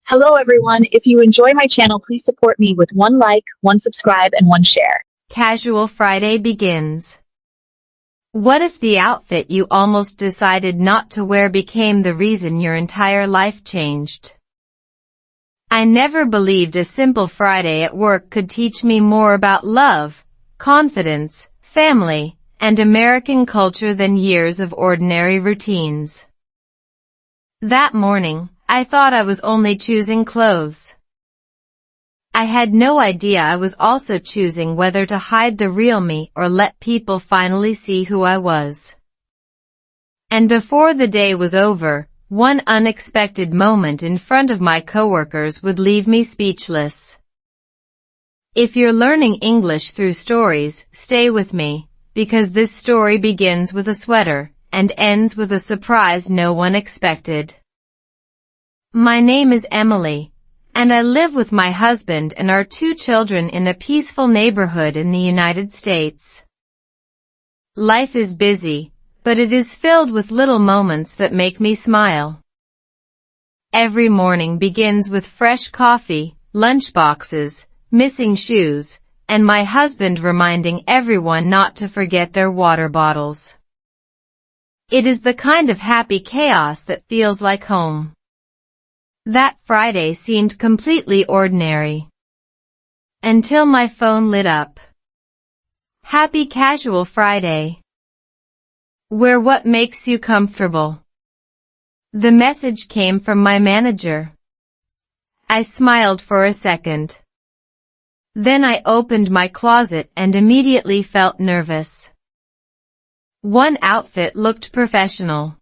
Hello everyone, if you enjoy my channel please support me with one like, one subscribe, and one share. Casual Friday begins. What if the outfit you almost decided not to wear became the reason your entire life changed? I never believed a simple Friday at work could teach me more about love, confidence, family, and American culture than years of ordinary routines. That morning, I thought I was only choosing clothes. I had no idea I was also choosing whether to hide the real me or let people finally see who I was. And before the day was over, one unexpected moment in front of my coworkers would leave me speechless. If you're learning English through stories, stay with me, because this story begins with a sweater and ends with a surprise no one expected. My name is Emily, and I live with my husband and our 2 children in a peaceful neighborhood in the United States. Life is busy, but it is filled with little moments that make me smile. Every morning begins with fresh coffee, lunch boxes, missing shoes, and my husband reminding everyone not to forget their water bottles. It is the kind of happy chaos that feels like home. That Friday seemed completely ordinary. Until my phone lit up. Happy Casual Friday. Wear what makes you comfortable. The message came from my manager. I smiled for a second. Then I opened my closet and immediately felt nervous. One outfit looked professional.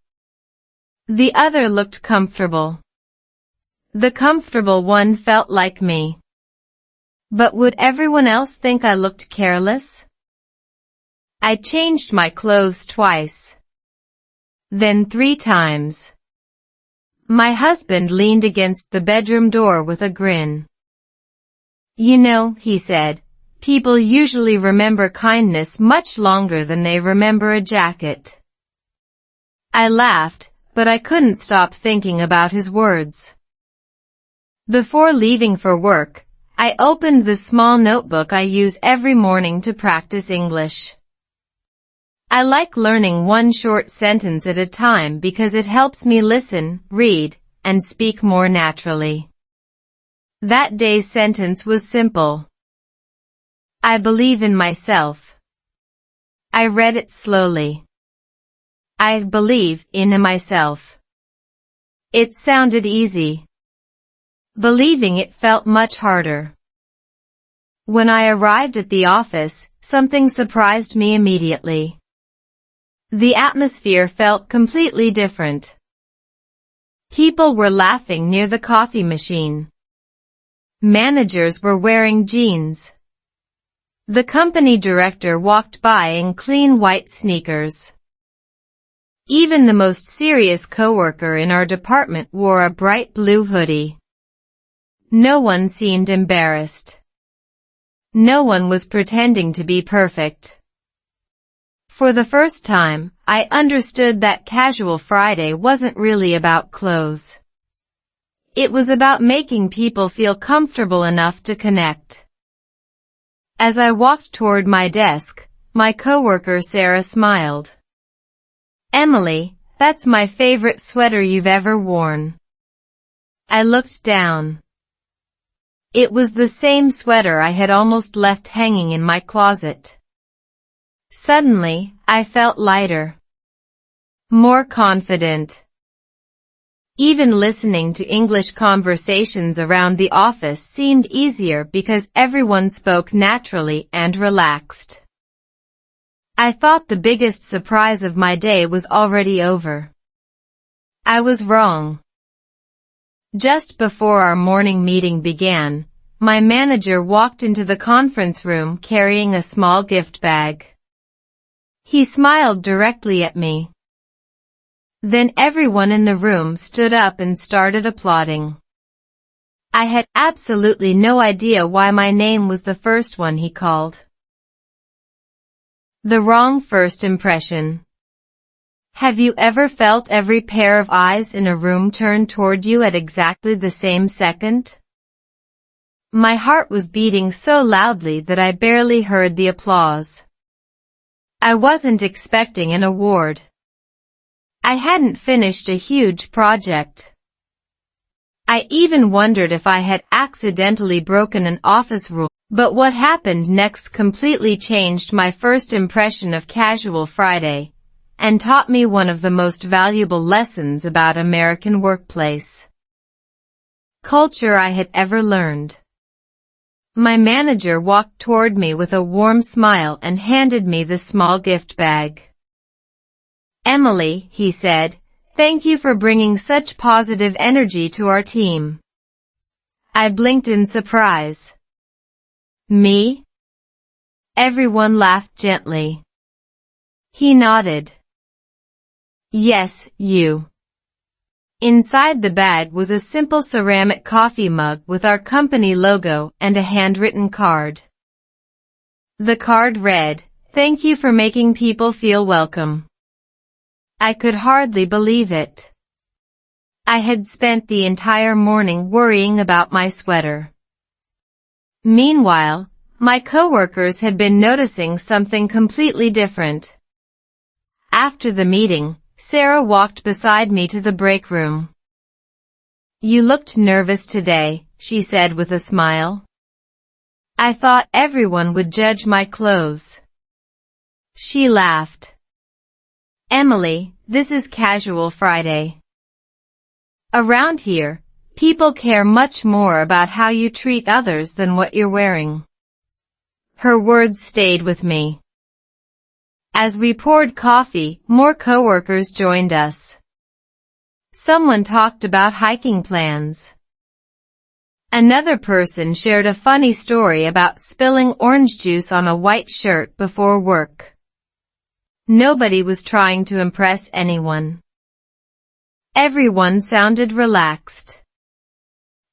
The other looked comfortable. The comfortable one felt like me. But would everyone else think I looked careless? I changed my clothes twice. Then 3 times. My husband leaned against the bedroom door with a grin. You know, he said, people usually remember kindness much longer than they remember a jacket. I laughed, but I couldn't stop thinking about his words. Before leaving for work, I opened the small notebook I use every morning to practice English. I like learning one short sentence at a time because it helps me listen, read, and speak more naturally. That day's sentence was simple. I believe in myself. I read it slowly. I believe in myself. It sounded easy. Believing it felt much harder. When I arrived at the office, something surprised me immediately. The atmosphere felt completely different. People were laughing near the coffee machine. Managers were wearing jeans. The company director walked by in clean white sneakers. Even the most serious coworker in our department wore a bright blue hoodie. No one seemed embarrassed. No one was pretending to be perfect. For the first time, I understood that Casual Friday wasn't really about clothes. It was about making people feel comfortable enough to connect. As I walked toward my desk, my coworker Sarah smiled. Emily, that's my favorite sweater you've ever worn. I looked down. It was the same sweater I had almost left hanging in my closet. Suddenly, I felt lighter. More confident. Even listening to English conversations around the office seemed easier because everyone spoke naturally and relaxed. I thought the biggest surprise of my day was already over. I was wrong. Just before our morning meeting began, my manager walked into the conference room carrying a small gift bag. He smiled directly at me. Then everyone in the room stood up and started applauding. I had absolutely no idea why my name was the first one he called. The wrong first impression. Have you ever felt every pair of eyes in a room turn toward you at exactly the same second? My heart was beating so loudly that I barely heard the applause. I wasn't expecting an award. I hadn't finished a huge project. I even wondered if I had accidentally broken an office rule. But what happened next completely changed my first impression of Casual Friday, and taught me one of the most valuable lessons about American workplace culture I had ever learned. My manager walked toward me with a warm smile and handed me the small gift bag. "Emily," he said, "thank you for bringing such positive energy to our team." I blinked in surprise. "Me?" Everyone laughed gently. He nodded. "Yes, you." Inside the bag was a simple ceramic coffee mug with our company logo and a handwritten card. The card read, "Thank you for making people feel welcome." I could hardly believe it. I had spent the entire morning worrying about my sweater. Meanwhile, my coworkers had been noticing something completely different. After the meeting, Sarah walked beside me to the break room. "You looked nervous today," she said with a smile. "I thought everyone would judge my clothes." She laughed. "Emily, this is Casual Friday. Around here, people care much more about how you treat others than what you're wearing." Her words stayed with me. As we poured coffee, more coworkers joined us. Someone talked about hiking plans. Another person shared a funny story about spilling orange juice on a white shirt before work. Nobody was trying to impress anyone. Everyone sounded relaxed.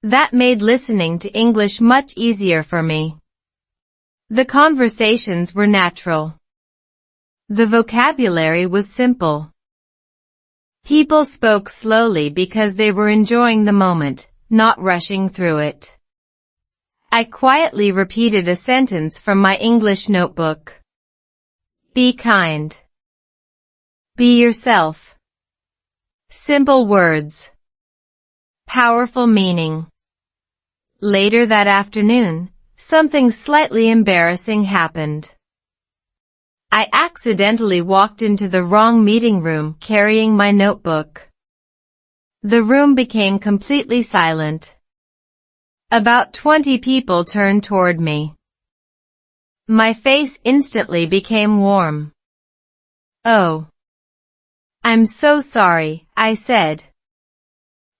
That made listening to English much easier for me. The conversations were natural. The vocabulary was simple. People spoke slowly because they were enjoying the moment, not rushing through it. I quietly repeated a sentence from my English notebook. Be kind. Be yourself. Simple words. Powerful meaning. Later that afternoon, something slightly embarrassing happened. I accidentally walked into the wrong meeting room carrying my notebook. The room became completely silent. About 20 people turned toward me. My face instantly became warm. "Oh. I'm so sorry," I said.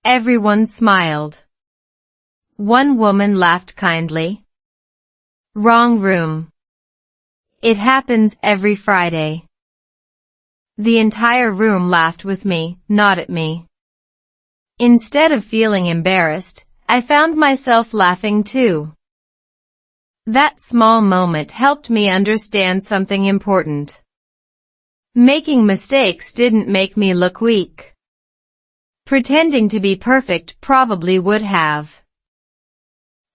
Everyone smiled. One woman laughed kindly. "Wrong room. It happens every Friday." The entire room laughed with me, not at me. Instead of feeling embarrassed, I found myself laughing too. That small moment helped me understand something important. Making mistakes didn't make me look weak. Pretending to be perfect probably would have.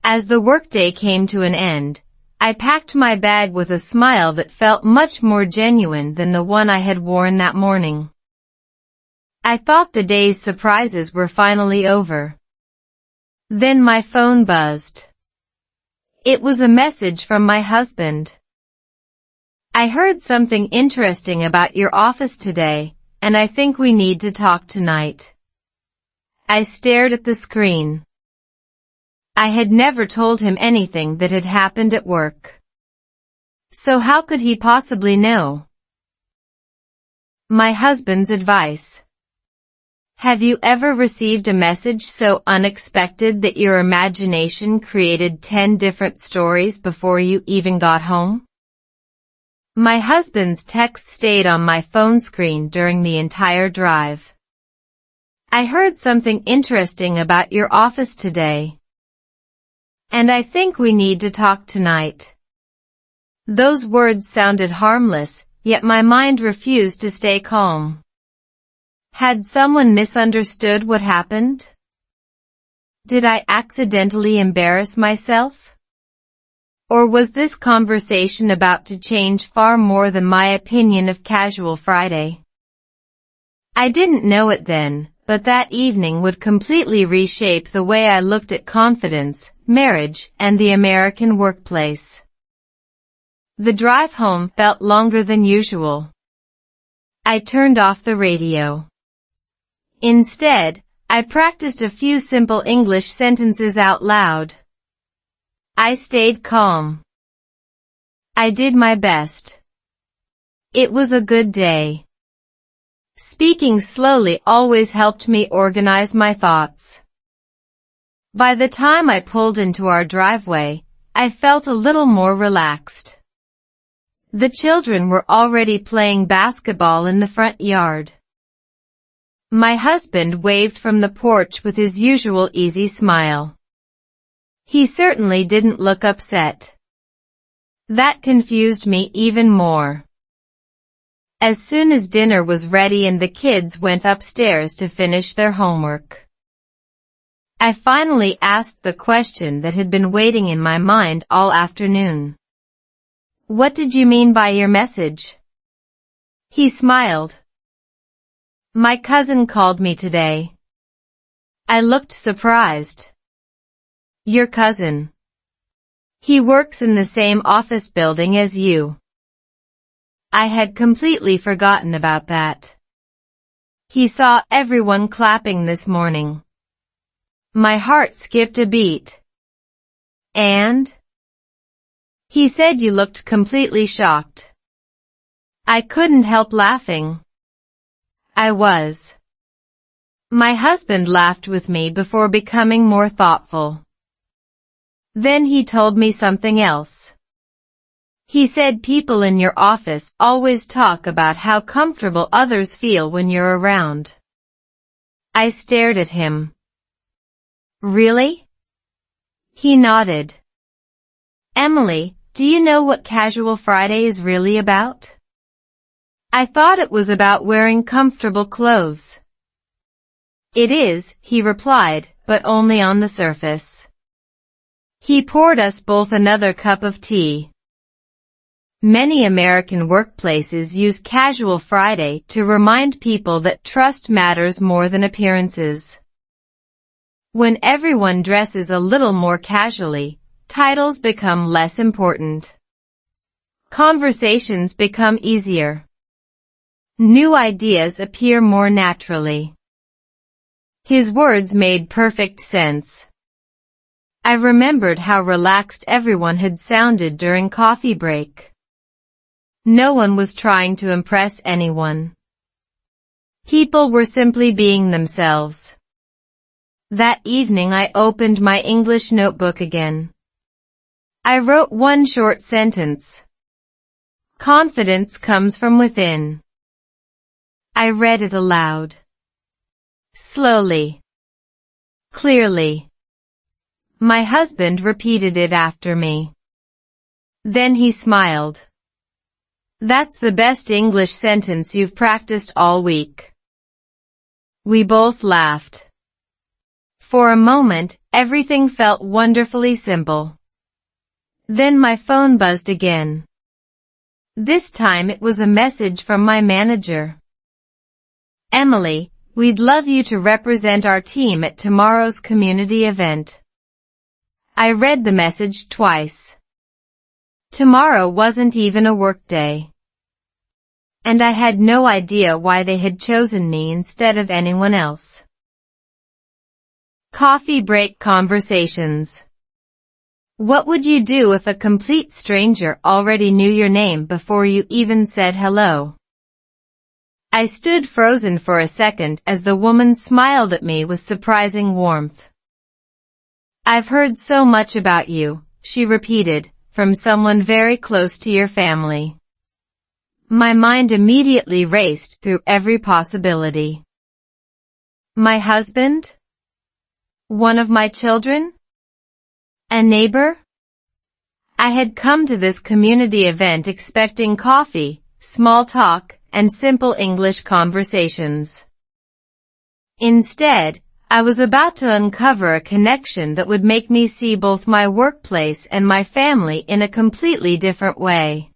As the workday came to an end, I packed my bag with a smile that felt much more genuine than the one I had worn that morning. I thought the day's surprises were finally over. Then my phone buzzed. It was a message from my husband. "I heard something interesting about your office today, and I think we need to talk tonight." I stared at the screen. I had never told him anything that had happened at work. So how could he possibly know? My husband's advice. Have you ever received a message so unexpected that your imagination created 10 different stories before you even got home? My husband's text stayed on my phone screen during the entire drive. "I heard something interesting about your office today. And I think we need to talk tonight." Those words sounded harmless, yet my mind refused to stay calm. Had someone misunderstood what happened? Did I accidentally embarrass myself? Or was this conversation about to change far more than my opinion of Casual Friday? I didn't know it then, but that evening would completely reshape the way I looked at confidence, marriage, and the American workplace. The drive home felt longer than usual. I turned off the radio. Instead, I practiced a few simple English sentences out loud. I stayed calm. I did my best. It was a good day. Speaking slowly always helped me organize my thoughts. By the time I pulled into our driveway, I felt a little more relaxed. The children were already playing basketball in the front yard. My husband waved from the porch with his usual easy smile. He certainly didn't look upset. That confused me even more. As soon as dinner was ready and the kids went upstairs to finish their homework, I finally asked the question that had been waiting in my mind all afternoon. What did you mean by your message? He smiled. My cousin called me today. I looked surprised. Your cousin? He works in the same office building as you. I had completely forgotten about that. He saw everyone clapping this morning. My heart skipped a beat. And? He said you looked completely shocked. I couldn't help laughing. I was. My husband laughed with me before becoming more thoughtful. Then he told me something else. He said people in your office always talk about how comfortable others feel when you're around. I stared at him. Really? He nodded. Emily, do you know what Casual Friday is really about? I thought it was about wearing comfortable clothes. It is, he replied, but only on the surface. He poured us both another cup of tea. Many American workplaces use Casual Friday to remind people that trust matters more than appearances. When everyone dresses a little more casually, titles become less important. Conversations become easier. New ideas appear more naturally. His words made perfect sense. I remembered how relaxed everyone had sounded during coffee break. No one was trying to impress anyone. People were simply being themselves. That evening I opened my English notebook again. I wrote one short sentence. Confidence comes from within. I read it aloud. Slowly. Clearly. My husband repeated it after me. Then he smiled. That's the best English sentence you've practiced all week. We both laughed. For a moment, everything felt wonderfully simple. Then my phone buzzed again. This time it was a message from my manager. Emily, we'd love you to represent our team at tomorrow's community event. I read the message twice. Tomorrow wasn't even a work day. And I had no idea why they had chosen me instead of anyone else. Coffee break conversations. What would you do if a complete stranger already knew your name before you even said hello? I stood frozen for a second as the woman smiled at me with surprising warmth. I've heard so much about you, she repeated, from someone very close to your family. My mind immediately raced through every possibility. My husband? One of my children? A neighbor? I had come to this community event expecting coffee, small talk, and simple English conversations. Instead, I was about to uncover a connection that would make me see both my workplace and my family in a completely different way.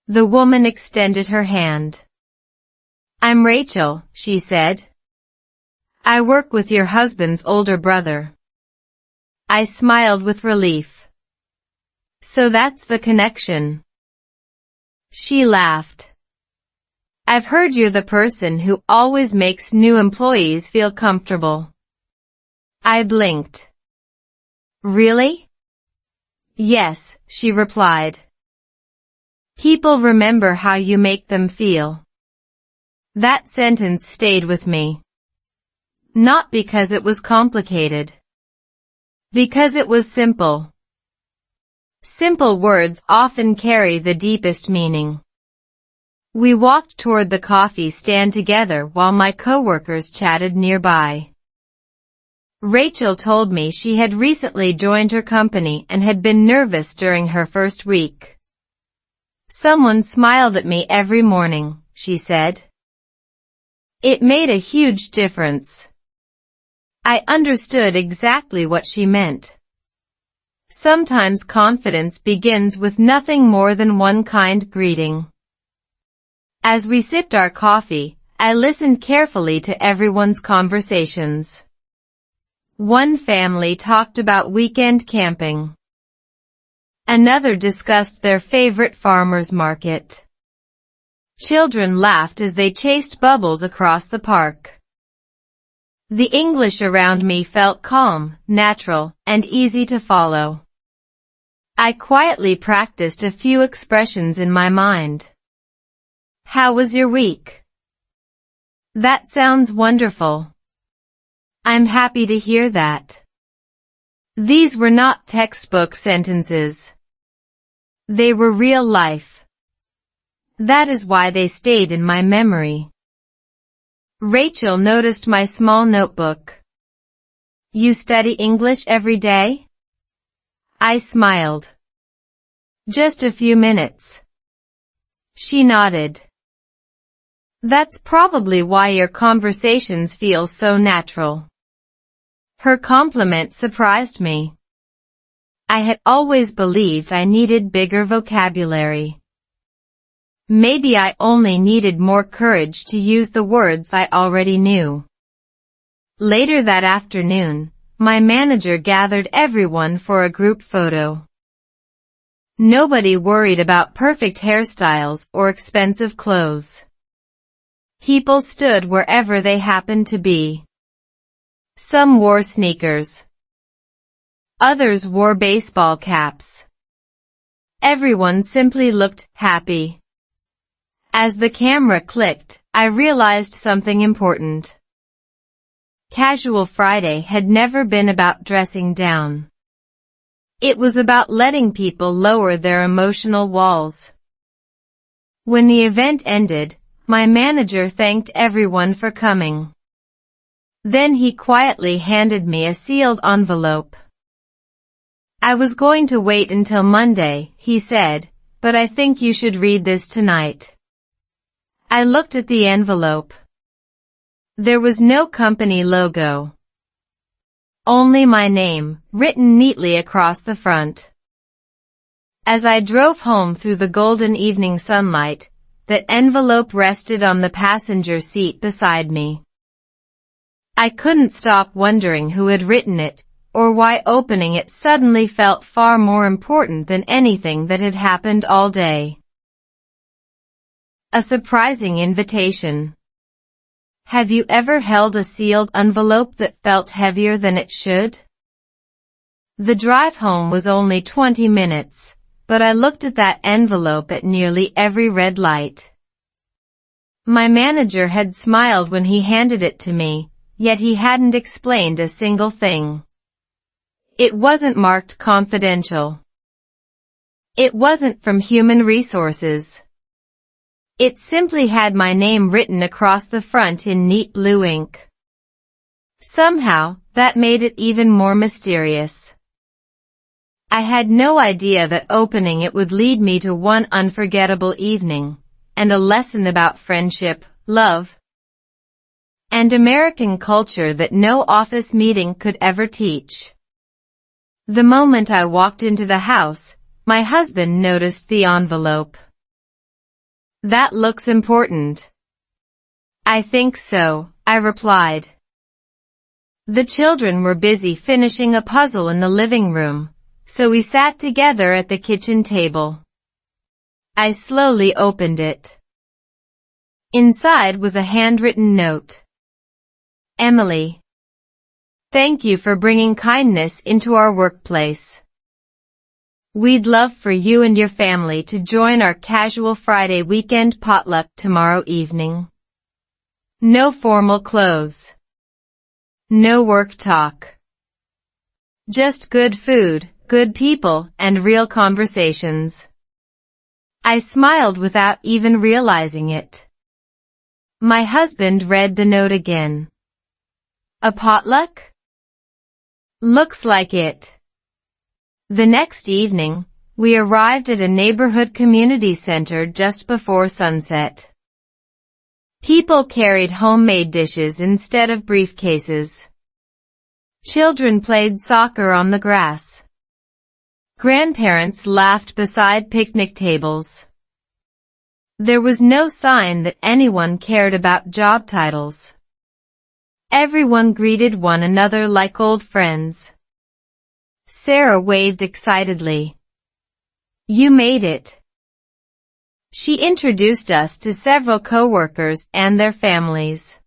The woman extended her hand. "I'm Rachel," she said. "I work with your husband's older brother." I smiled with relief. "So that's the connection." She laughed. "I've heard you're the person who always makes new employees feel comfortable." I blinked. "Really?" "Yes," she replied. "People remember how you make them feel." That sentence stayed with me. Not because it was complicated. Because it was simple. Simple words often carry the deepest meaning. We walked toward the coffee stand together while my coworkers chatted nearby. Rachel told me she had recently joined her company and had been nervous during her first week. "Someone smiled at me every morning," she said. It made a huge difference. I understood exactly what she meant. Sometimes confidence begins with nothing more than one kind greeting. As we sipped our coffee, I listened carefully to everyone's conversations. One family talked about weekend camping. Another discussed their favorite farmer's market. Children laughed as they chased bubbles across the park. The English around me felt calm, natural, and easy to follow. I quietly practiced a few expressions in my mind. "How was your week?" "That sounds wonderful." "I'm happy to hear that." These were not textbook sentences. They were real life. That is why they stayed in my memory. Rachel noticed my small notebook. "You study English every day?" I smiled. "Just a few minutes." She nodded. "That's probably why your conversations feel so natural." Her compliment surprised me. I had always believed I needed bigger vocabulary. Maybe I only needed more courage to use the words I already knew. Later that afternoon, my manager gathered everyone for a group photo. Nobody worried about perfect hairstyles or expensive clothes. People stood wherever they happened to be. Some wore sneakers. Others wore baseball caps. Everyone simply looked happy. As the camera clicked, I realized something important. Casual Friday had never been about dressing down. It was about letting people lower their emotional walls. When the event ended, my manager thanked everyone for coming. Then he quietly handed me a sealed envelope. "I was going to wait until Monday," he said, "but I think you should read this tonight." I looked at the envelope. There was no company logo. Only my name, written neatly across the front. As I drove home through the golden evening sunlight, that envelope rested on the passenger seat beside me. I couldn't stop wondering who had written it, or why opening it suddenly felt far more important than anything that had happened all day. A surprising invitation. Have you ever held a sealed envelope that felt heavier than it should? The drive home was only 20 minutes, but I looked at that envelope at nearly every red light. My manager had smiled when he handed it to me, yet he hadn't explained a single thing. It wasn't marked confidential. It wasn't from human resources. It simply had my name written across the front in neat blue ink. Somehow, that made it even more mysterious. I had no idea that opening it would lead me to one unforgettable evening, and a lesson about friendship, love, and American culture that no office meeting could ever teach. The moment I walked into the house, my husband noticed the envelope. "That looks important." "I think so," I replied. The children were busy finishing a puzzle in the living room, so we sat together at the kitchen table. I slowly opened it. Inside was a handwritten note. "Emily, thank you for bringing kindness into our workplace. We'd love for you and your family to join our casual Friday weekend potluck tomorrow evening. No formal clothes. No work talk. Just good food, good people, and real conversations." I smiled without even realizing it. My husband read the note again. "A potluck? Looks like it." The next evening, we arrived at a neighborhood community center just before sunset. People carried homemade dishes instead of briefcases. Children played soccer on the grass. Grandparents laughed beside picnic tables. There was no sign that anyone cared about job titles. Everyone greeted one another like old friends. Sarah waved excitedly. "You made it." She introduced us to several coworkers and their families.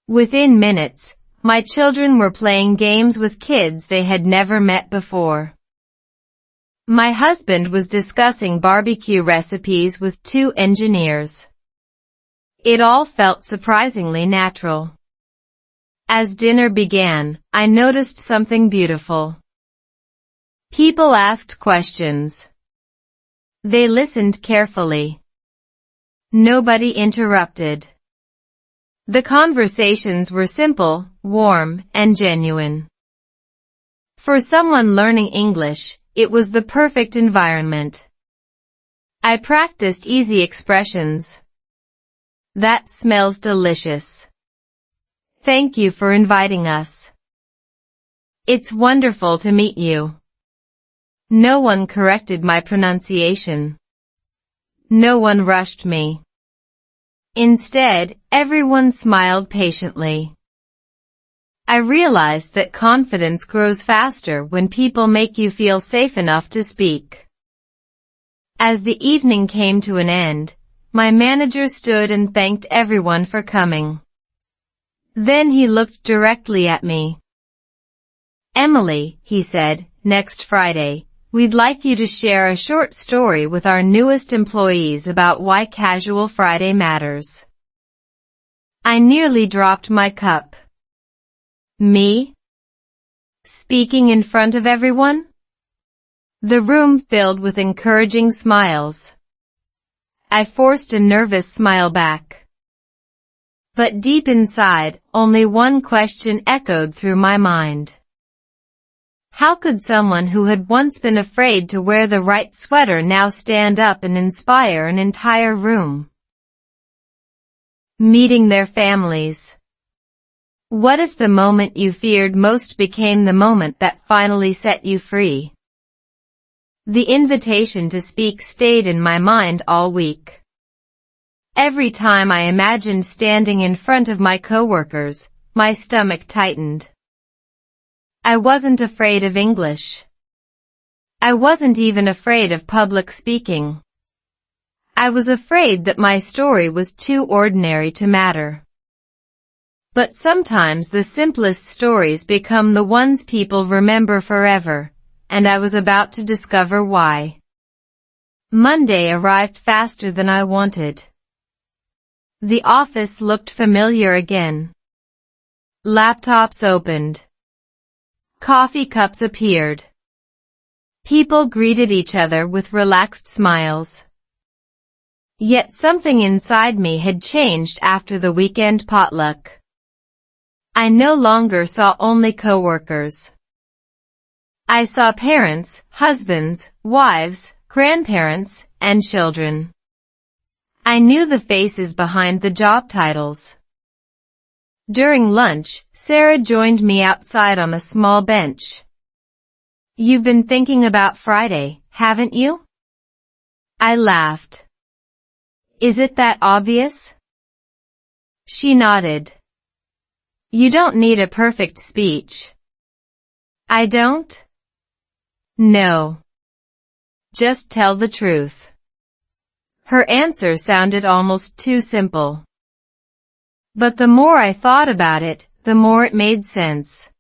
Within minutes, my children were playing games with kids they had never met before. My husband was discussing barbecue recipes with two engineers. It all felt surprisingly natural. As dinner began, I noticed something beautiful. People asked questions. They listened carefully. Nobody interrupted. The conversations were simple, warm, and genuine. For someone learning English, it was the perfect environment. I practiced easy expressions. "That smells delicious." "Thank you for inviting us." "It's wonderful to meet you." No one corrected my pronunciation. No one rushed me. Instead, everyone smiled patiently. I realized that confidence grows faster when people make you feel safe enough to speak. As the evening came to an end, my manager stood and thanked everyone for coming. Then he looked directly at me. "Emily," he said, "next Friday, we'd like you to share a short story with our newest employees about why Casual Friday matters." I nearly dropped my cup. Me? Speaking in front of everyone? The room filled with encouraging smiles. I forced a nervous smile back. But deep inside, only one question echoed through my mind. How could someone who had once been afraid to wear the right sweater now stand up and inspire an entire room? Meeting their families. What if the moment you feared most became the moment that finally set you free? The invitation to speak stayed in my mind all week. Every time I imagined standing in front of my coworkers, my stomach tightened. I wasn't afraid of English. I wasn't even afraid of public speaking. I was afraid that my story was too ordinary to matter. But sometimes the simplest stories become the ones people remember forever, and I was about to discover why. Monday arrived faster than I wanted. The office looked familiar again. Laptops opened. Coffee cups appeared. People greeted each other with relaxed smiles. Yet something inside me had changed after the weekend potluck. I no longer saw only coworkers. I saw parents, husbands, wives, grandparents, and children. I knew the faces behind the job titles. During lunch, Sarah joined me outside on a small bench. "You've been thinking about Friday, haven't you?" I laughed. "Is it that obvious?" She nodded. "You don't need a perfect speech." "I don't?" "No. Just tell the truth." Her answer sounded almost too simple. But the more I thought about it, the more it made sense.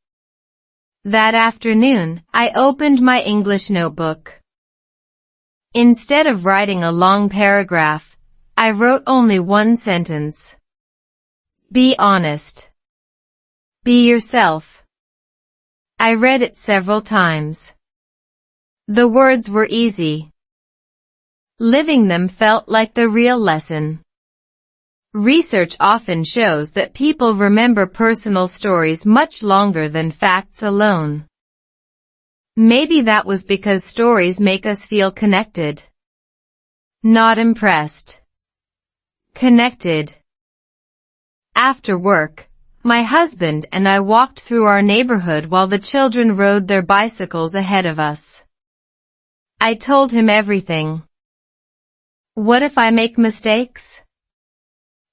That afternoon, I opened my English notebook. Instead of writing a long paragraph, I wrote only one sentence. Be honest. Be yourself. I read it several times. The words were easy. Living them felt like the real lesson. Research often shows that people remember personal stories much longer than facts alone. Maybe that was because stories make us feel connected. Not impressed. Connected. After work, my husband and I walked through our neighborhood while the children rode their bicycles ahead of us. I told him everything. "What if I make mistakes?"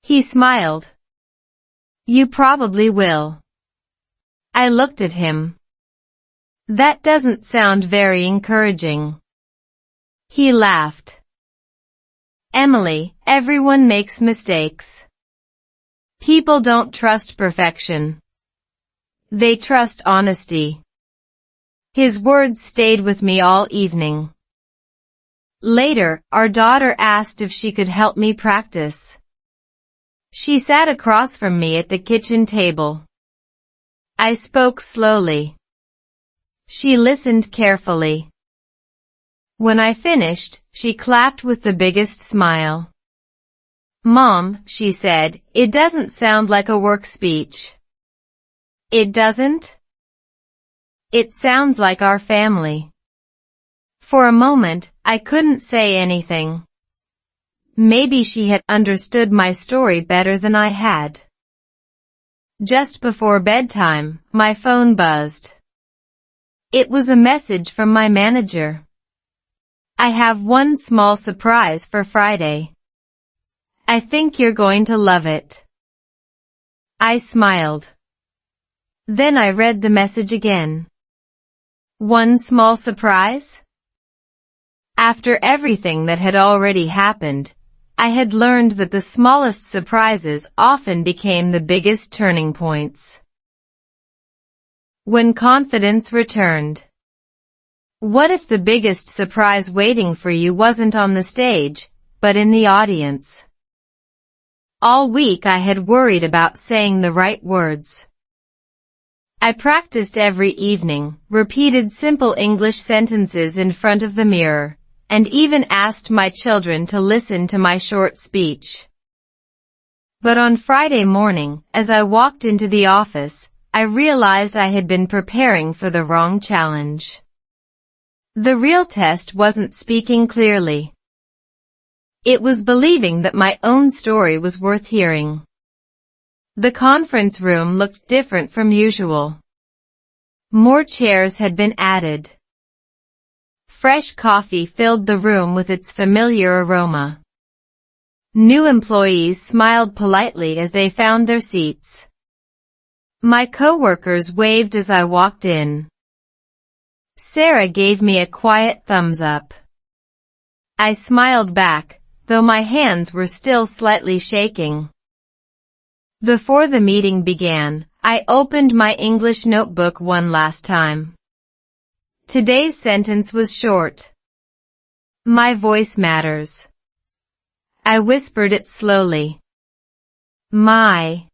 He smiled. "You probably will." I looked at him. That doesn't sound very encouraging. He laughed. "Emily, everyone makes mistakes. People don't trust perfection. They trust honesty." His words stayed with me all evening. Later, our daughter asked if she could help me practice. She sat across from me at the kitchen table. I spoke slowly. She listened carefully. When I finished, she clapped with the biggest smile. "Mom," she said, "it doesn't sound like a work speech." It doesn't? It sounds like our family. For a moment, I couldn't say anything. Maybe she had understood my story better than I had. Just before bedtime, my phone buzzed. It was a message from my manager. "I have one small surprise for Friday. I think you're going to love it." I smiled. Then I read the message again. One small surprise? After everything that had already happened, I had learned that the smallest surprises often became the biggest turning points. When confidence returned. What if the biggest surprise waiting for you wasn't on the stage, but in the audience? All week I had worried about saying the right words. I practiced every evening, repeated simple English sentences in front of the mirror, and even asked my children to listen to my short speech. But on Friday morning, as I walked into the office, I realized I had been preparing for the wrong challenge. The real test wasn't speaking clearly. It was believing that my own story was worth hearing. The conference room looked different from usual. More chairs had been added. Fresh coffee filled the room with its familiar aroma. New employees smiled politely as they found their seats. My coworkers waved as I walked in. Sarah gave me a quiet thumbs up. I smiled back, though my hands were still slightly shaking. Before the meeting began, I opened my English notebook one last time. Today's sentence was short. My voice matters. I whispered it slowly. My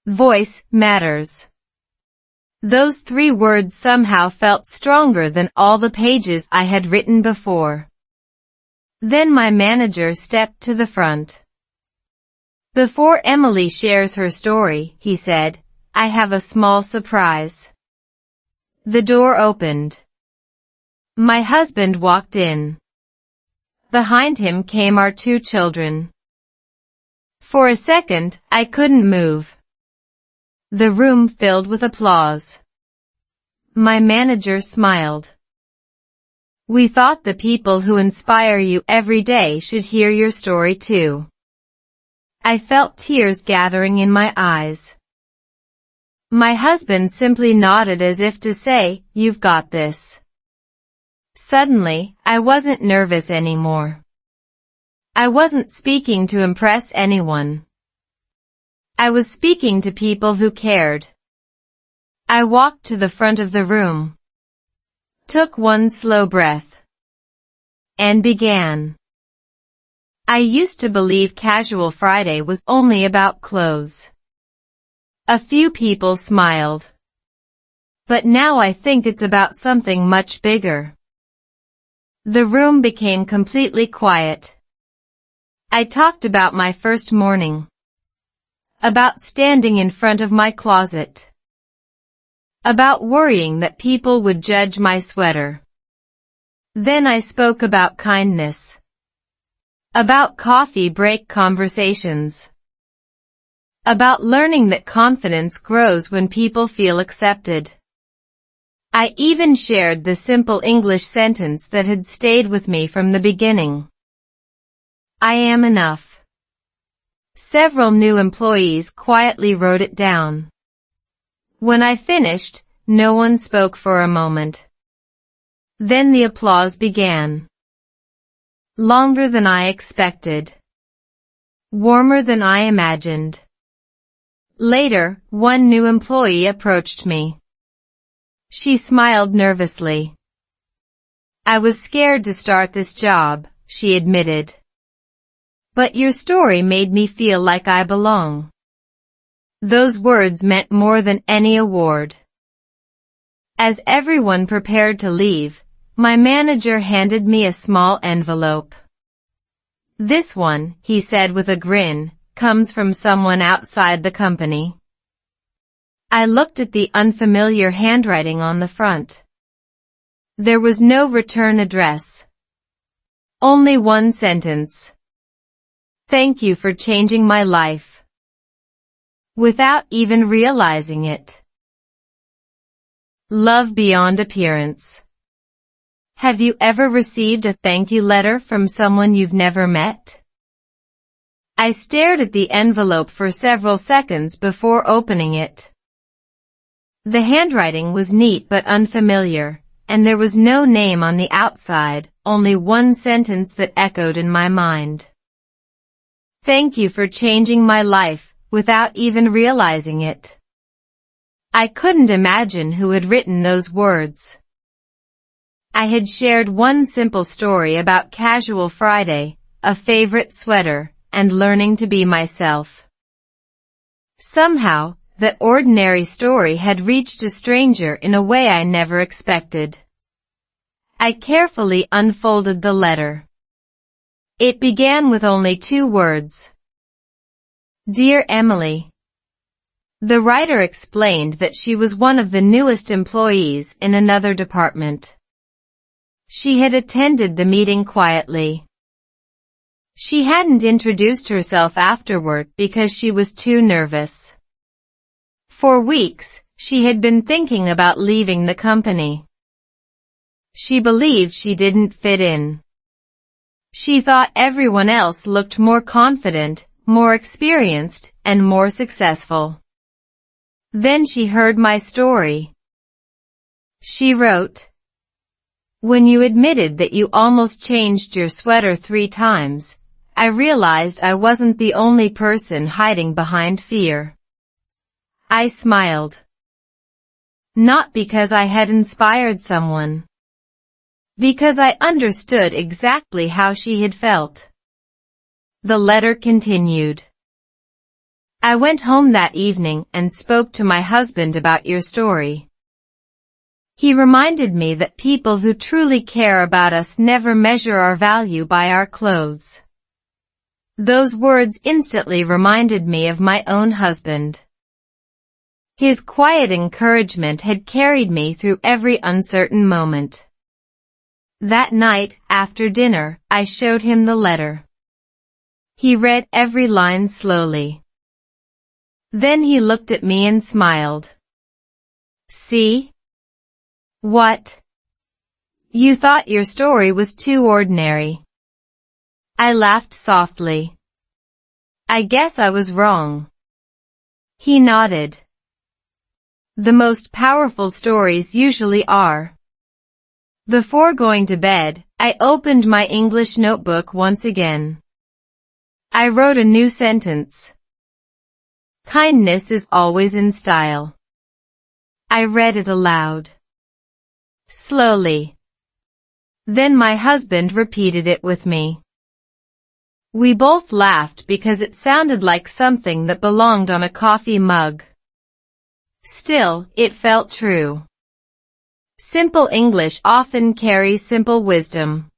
voice matters. Those 3 words somehow felt stronger than all the pages I had written before. Then my manager stepped to the front. "Before Emily shares her story," he said, "I have a small surprise." The door opened. My husband walked in. Behind him came our 2 children. For a second, I couldn't move. The room filled with applause. My manager smiled. We thought the people who inspire you every day should hear your story too. I felt tears gathering in my eyes. My husband simply nodded as if to say, "You've got this." Suddenly, I wasn't nervous anymore. I wasn't speaking to impress anyone. I was speaking to people who cared. I walked to the front of the room, took one slow breath, and began. I used to believe Casual Friday was only about clothes. A few people smiled. But now I think it's about something much bigger. The room became completely quiet. I talked about my first morning, about standing in front of my closet, about worrying that people would judge my sweater. Then I spoke about kindness, about coffee break conversations, about learning that confidence grows when people feel accepted. I even shared the simple English sentence that had stayed with me from the beginning. I am enough. Several new employees quietly wrote it down. When I finished, no one spoke for a moment. Then the applause began. Longer than I expected. Warmer than I imagined. Later, one new employee approached me. She smiled nervously. I was scared to start this job, she admitted. But your story made me feel like I belong. Those words meant more than any award. As everyone prepared to leave, my manager handed me a small envelope. This one, he said with a grin, comes from someone outside the company. I looked at the unfamiliar handwriting on the front. There was no return address. Only one sentence. Thank you for changing my life. Without even realizing it. Love beyond appearance. Have you ever received a thank you letter from someone you've never met? I stared at the envelope for several seconds before opening it. The handwriting was neat but unfamiliar, and there was no name on the outside, only one sentence that echoed in my mind. Thank you for changing my life, without even realizing it. I couldn't imagine who had written those words. I had shared one simple story about Casual Friday, a favorite sweater, and learning to be myself. Somehow, that ordinary story had reached a stranger in a way I never expected. I carefully unfolded the letter. It began with only 2 words. Dear Emily. The writer explained that she was one of the newest employees in another department. She had attended the meeting quietly. She hadn't introduced herself afterward because she was too nervous. For weeks, she had been thinking about leaving the company. She believed she didn't fit in. She thought everyone else looked more confident, more experienced, and more successful. Then she heard my story. She wrote, When you admitted that you almost changed your sweater 3 times, I realized I wasn't the only person hiding behind fear. I smiled. Not because I had inspired someone. Because I understood exactly how she had felt. The letter continued. I went home that evening and spoke to my husband about your story. He reminded me that people who truly care about us never measure our value by our clothes. Those words instantly reminded me of my own husband. His quiet encouragement had carried me through every uncertain moment. That night, after dinner, I showed him the letter. He read every line slowly. Then he looked at me and smiled. See? What? You thought your story was too ordinary. I laughed softly. I guess I was wrong. He nodded. The most powerful stories usually are. Before going to bed, I opened my English notebook once again. I wrote a new sentence. Kindness is always in style. I read it aloud. Slowly. Then my husband repeated it with me. We both laughed because it sounded like something that belonged on a coffee mug. Still, it felt true. Simple English often carries simple wisdom.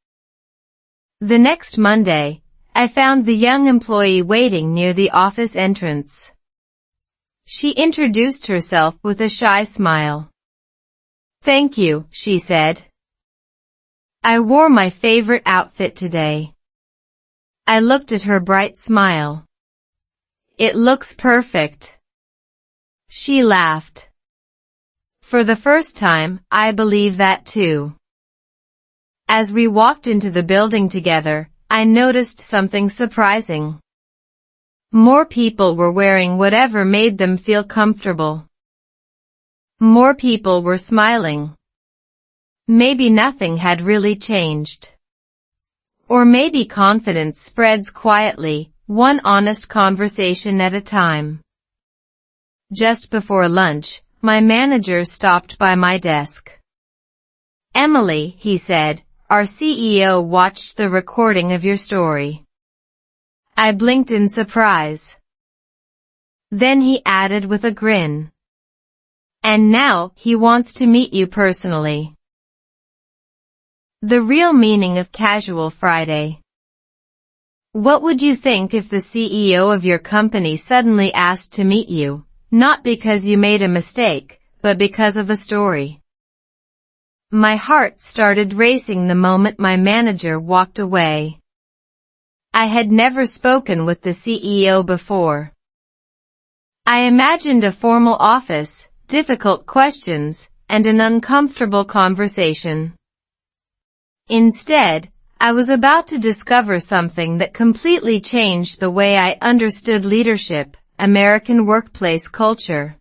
The next Monday, I found the young employee waiting near the office entrance. She introduced herself with a shy smile. Thank you, she said. I wore my favorite outfit today. I looked at her bright smile. It looks perfect. She laughed. For the first time, I believe that too. As we walked into the building together, I noticed something surprising. More people were wearing whatever made them feel comfortable. More people were smiling. Maybe nothing had really changed. Or maybe confidence spreads quietly, one honest conversation at a time. Just before lunch, my manager stopped by my desk. Emily, he said, our CEO watched the recording of your story. I blinked in surprise. Then he added with a grin. And now, he wants to meet you personally. The real meaning of Casual Friday. What would you think if the CEO of your company suddenly asked to meet you, not because you made a mistake, but because of a story? My heart started racing the moment my manager walked away. I had never spoken with the CEO before. I imagined a formal office, difficult questions, and an uncomfortable conversation. Instead, I was about to discover something that completely changed the way I understood leadership, American workplace culture,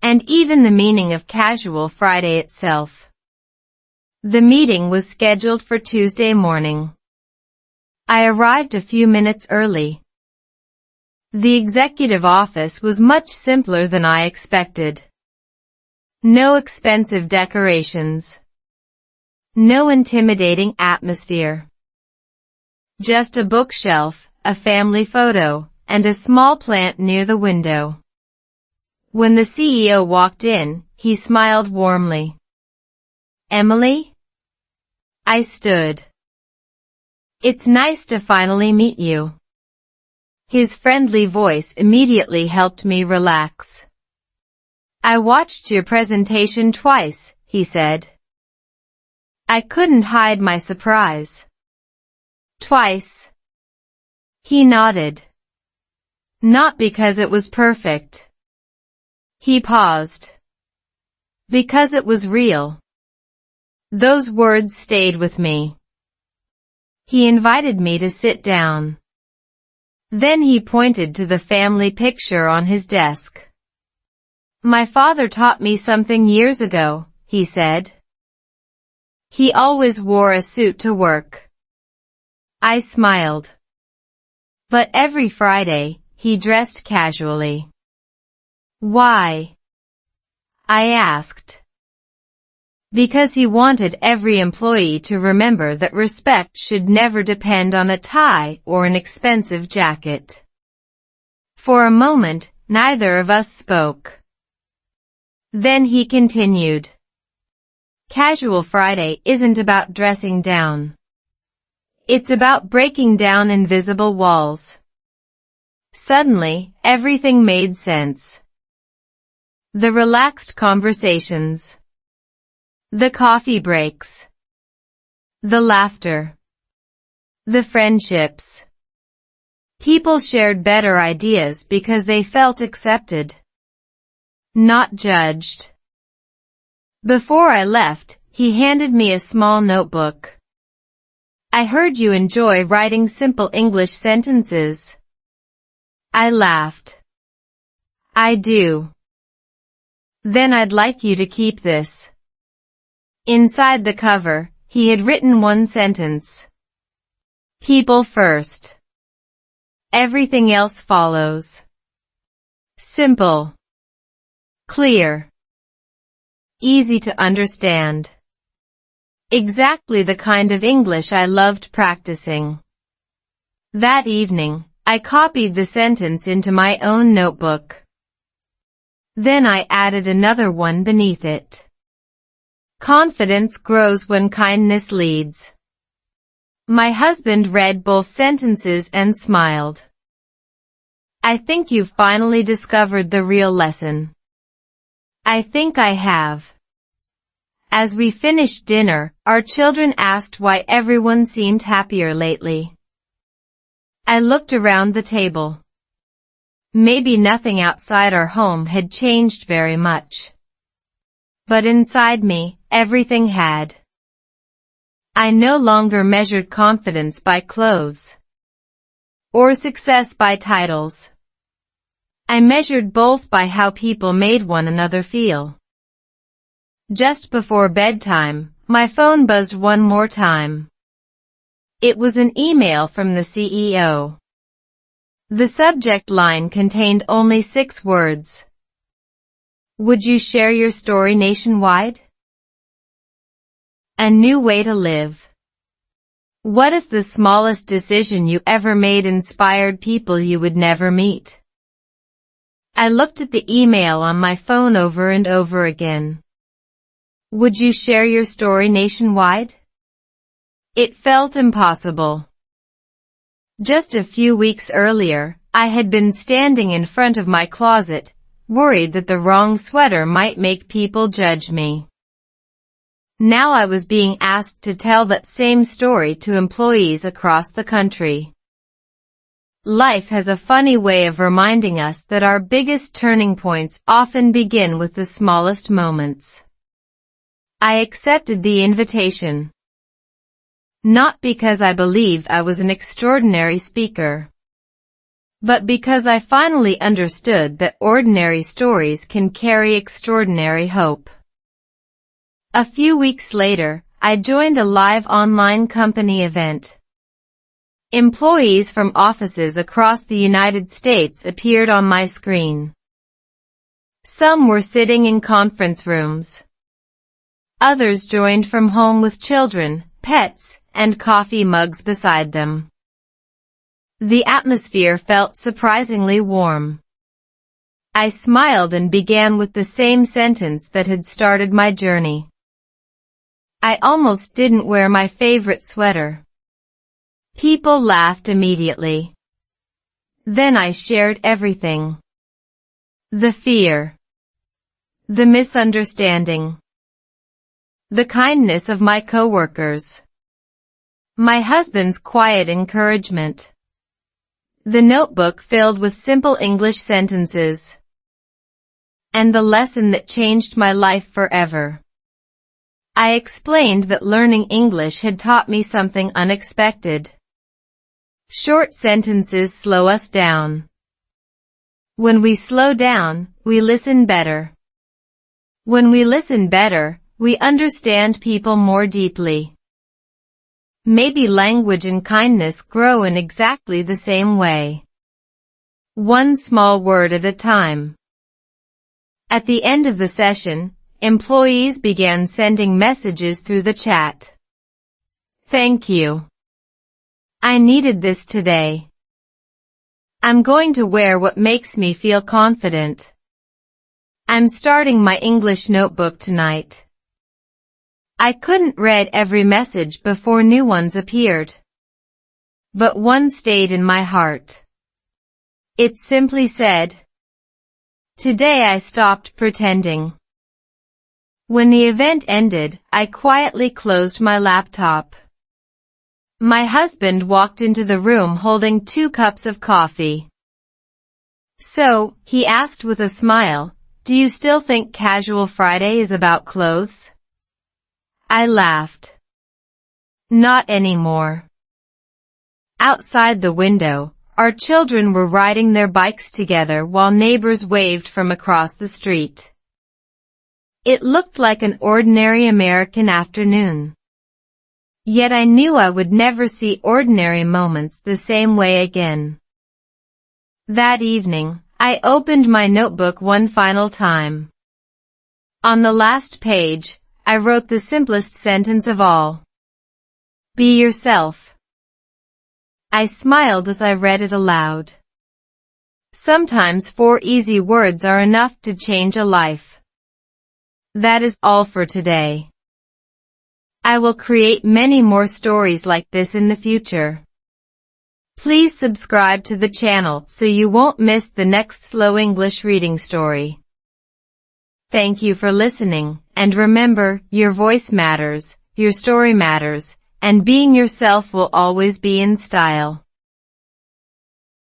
and even the meaning of Casual Friday itself. The meeting was scheduled for Tuesday morning. I arrived a few minutes early. The executive office was much simpler than I expected. No expensive decorations. No intimidating atmosphere. Just a bookshelf, a family photo, and a small plant near the window. When the CEO walked in, he smiled warmly. Emily? I stood. It's nice to finally meet you. His friendly voice immediately helped me relax. I watched your presentation twice, he said. I couldn't hide my surprise. Twice. He nodded. Not because it was perfect. He paused. Because it was real. Those words stayed with me. He invited me to sit down. Then he pointed to the family picture on his desk. My father taught me something years ago, he said. He always wore a suit to work. I smiled. But every Friday, he dressed casually. Why? I asked. Because he wanted every employee to remember that respect should never depend on a tie or an expensive jacket. For a moment, neither of us spoke. Then he continued. Casual Friday isn't about dressing down. It's about breaking down invisible walls. Suddenly, everything made sense. The relaxed conversations. The coffee breaks. The laughter. The friendships. People shared better ideas because they felt accepted, not judged. Before I left, he handed me a small notebook. I heard you enjoy writing simple English sentences. I laughed. I do. Then I'd like you to keep this. Inside the cover, he had written one sentence. People first. Everything else follows. Simple. Clear. Easy to understand. Exactly the kind of English I loved practicing. That evening, I copied the sentence into my own notebook. Then I added another one beneath it. Confidence grows when kindness leads. My husband read both sentences and smiled. I think you've finally discovered the real lesson. I think I have. As we finished dinner, our children asked why everyone seemed happier lately. I looked around the table. Maybe nothing outside our home had changed very much. But inside me, everything had. I no longer measured confidence by clothes or success by titles. I measured both by how people made one another feel. Just before bedtime, my phone buzzed one more time. It was an email from the CEO. The subject line contained only 6 words. Would you share your story nationwide? A new way to live. What if the smallest decision you ever made inspired people you would never meet? I looked at the email on my phone over and over again. Would you share your story nationwide? It felt impossible. Just a few weeks earlier, I had been standing in front of my closet, worried that the wrong sweater might make people judge me. Now I was being asked to tell that same story to employees across the country. Life has a funny way of reminding us that our biggest turning points often begin with the smallest moments. I accepted the invitation. Not because I believed I was an extraordinary speaker, but because I finally understood that ordinary stories can carry extraordinary hope. A few weeks later, I joined a live online company event. Employees from offices across the United States appeared on my screen. Some were sitting in conference rooms. Others joined from home with children, pets, and coffee mugs beside them. The atmosphere felt surprisingly warm. I smiled and began with the same sentence that had started my journey. I almost didn't wear my favorite sweater. People laughed immediately. Then I shared everything. The fear. The misunderstanding. The kindness of my coworkers. My husband's quiet encouragement. The notebook filled with simple English sentences. And the lesson that changed my life forever. I explained that learning English had taught me something unexpected. Short sentences slow us down. When we slow down, we listen better. When we listen better, we understand people more deeply. Maybe language and kindness grow in exactly the same way. One small word at a time. At the end of the session, employees began sending messages through the chat. Thank you. I needed this today. I'm going to wear what makes me feel confident. I'm starting my English notebook tonight. I couldn't read every message before new ones appeared. But one stayed in my heart. It simply said, "Today I stopped pretending." When the event ended, I quietly closed my laptop. My husband walked into the room holding 2 cups of coffee. "So," he asked with a smile, "do you still think Casual Friday is about clothes?" I laughed. "Not anymore." Outside the window, our children were riding their bikes together while neighbors waved from across the street. It looked like an ordinary American afternoon. Yet I knew I would never see ordinary moments the same way again. That evening, I opened my notebook one final time. On the last page, I wrote the simplest sentence of all. Be yourself. I smiled as I read it aloud. Sometimes 4 easy words are enough to change a life. That is all for today. I will create many more stories like this in the future. Please subscribe to the channel so you won't miss the next slow English reading story. Thank you for listening, and remember, your voice matters, your story matters, and being yourself will always be in style.